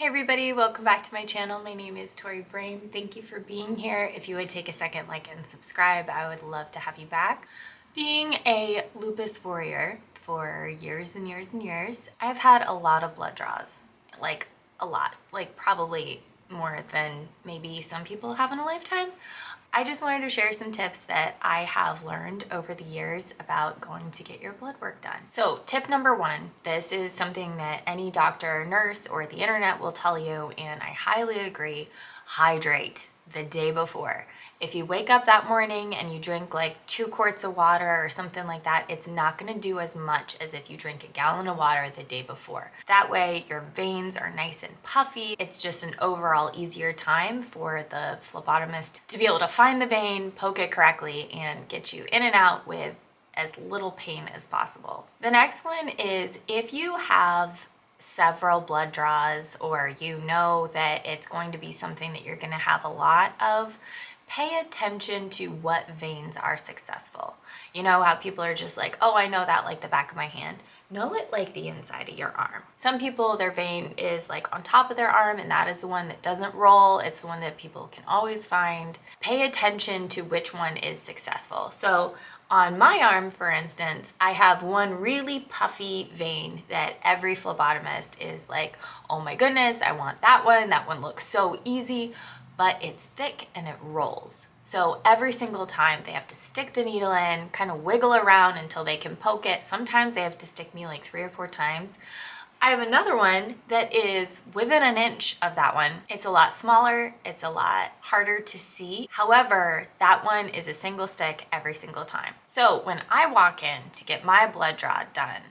Hey everybody, welcome back to my channel. My name is Tori Brain. Thank you for being here. If you would take a second, like and subscribe, I would love to have you back. Being a lupus warrior for years and years and years, I've had a lot of blood draws. Like a lot, like probably more than maybe some people have in a lifetime. I just wanted to share some tips that I have learned over the years about going to get your blood work done. So tip number one, this is something that any doctor, nurse, or the internet will tell you, and I highly agree, hydrate the day before. If you wake up that morning and you drink like 2 quarts of water or something like that, it's not gonna do as much as if you drink a gallon of water the day before. That way your veins are nice and puffy. It's just an overall easier time for the phlebotomist to be able to find the vein, poke it correctly, and get you in and out with as little pain as possible. The next one is if you have several blood draws or you know that it's going to be something that you're going to have a lot of, pay attention to what veins are successful. You know how people are just like, oh, I know that like the back of my hand. Know it like the inside of your arm. Some people, their vein is like on top of their arm, and that is the one that doesn't roll. It's the one that people can always find. Pay attention to which one is successful. So on my arm, for instance, I have one really puffy vein that every phlebotomist is like, oh my goodness, I want that one. That one looks so easy, but it's thick and it rolls. So every single time they have to stick the needle in, kind of wiggle around until they can poke it. Sometimes they have to stick me like 3 or 4 times. I have another one that is within an inch of that one. It's a lot smaller, it's a lot harder to see. However, that one is a single stick every single time. So when I walk in to get my blood draw done,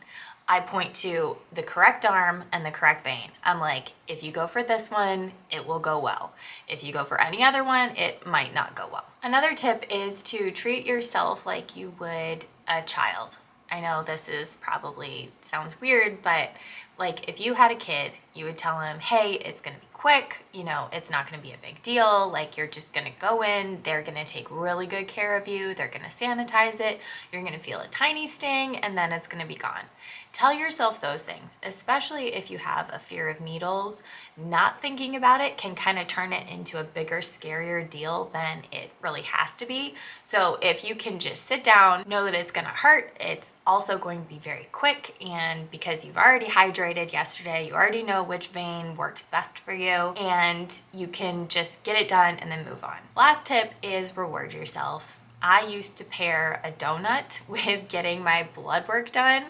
I point to the correct arm and the correct vein. I'm like, if you go for this one, it will go well. If you go for any other one, it might not go well. Another tip is to treat yourself like you would a child. I know this is probably sounds weird, but like if you had a kid, you would tell him, hey, it's gonna be quick, you know, it's not gonna be a big deal. Like you're just gonna go in, they're gonna take really good care of you. They're gonna sanitize it. You're gonna feel a tiny sting and then it's gonna be gone. Tell yourself those things, especially if you have a fear of needles. Not thinking about it can kind of turn it into a bigger, scarier deal than it really has to be. So if you can just sit down, know that it's gonna hurt, it's also going to be very quick, and because you've already hydrated yesterday, you already know which vein works best for you, and you can just get it done and then move on. Last tip is reward yourself. I used to pair a donut with getting my blood work done,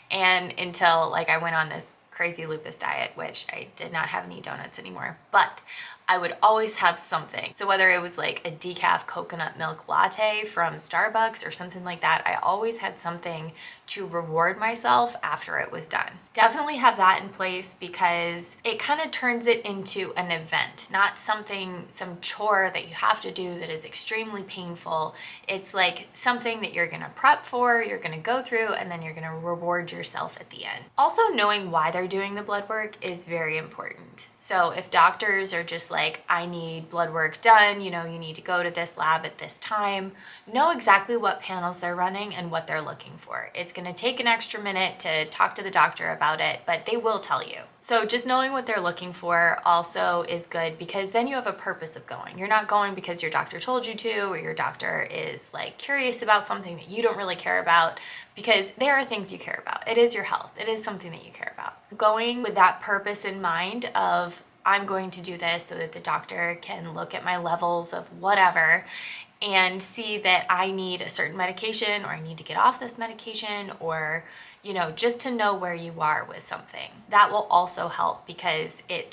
and until like I went on this crazy lupus diet, which I did not have any donuts anymore, but I would always have something. So whether it was like a decaf coconut milk latte from Starbucks or something like that, I always had something to reward myself after it was done. Definitely have that in place because it kind of turns it into an event, not something, some chore that you have to do that is extremely painful. It's like something that you're gonna prep for, you're gonna go through, and then you're gonna reward yourself at the end. Also, knowing why they're doing the blood work is very important. So if doctors are just like, I need blood work done, you know, you need to go to this lab at this time, know exactly what panels they're running and what they're looking for. It's gonna take an extra minute to talk to the doctor about it, but they will tell you. So just knowing what they're looking for also is good because then you have a purpose of going. You're not going because your doctor told you to, or your doctor is like curious about something that you don't really care about, because there are things you care about. It is your health. It is something that you care about. Going with that purpose in mind of, I'm going to do this so that the doctor can look at my levels of whatever and see that I need a certain medication or I need to get off this medication, or, you know, just to know where you are with something. That will also help because it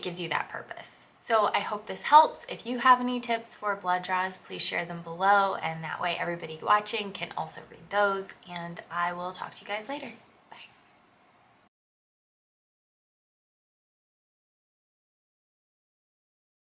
gives you that purpose. So I hope this helps. If you have any tips for blood draws, please share them below, and that way everybody watching can also read those, and I will talk to you guys later.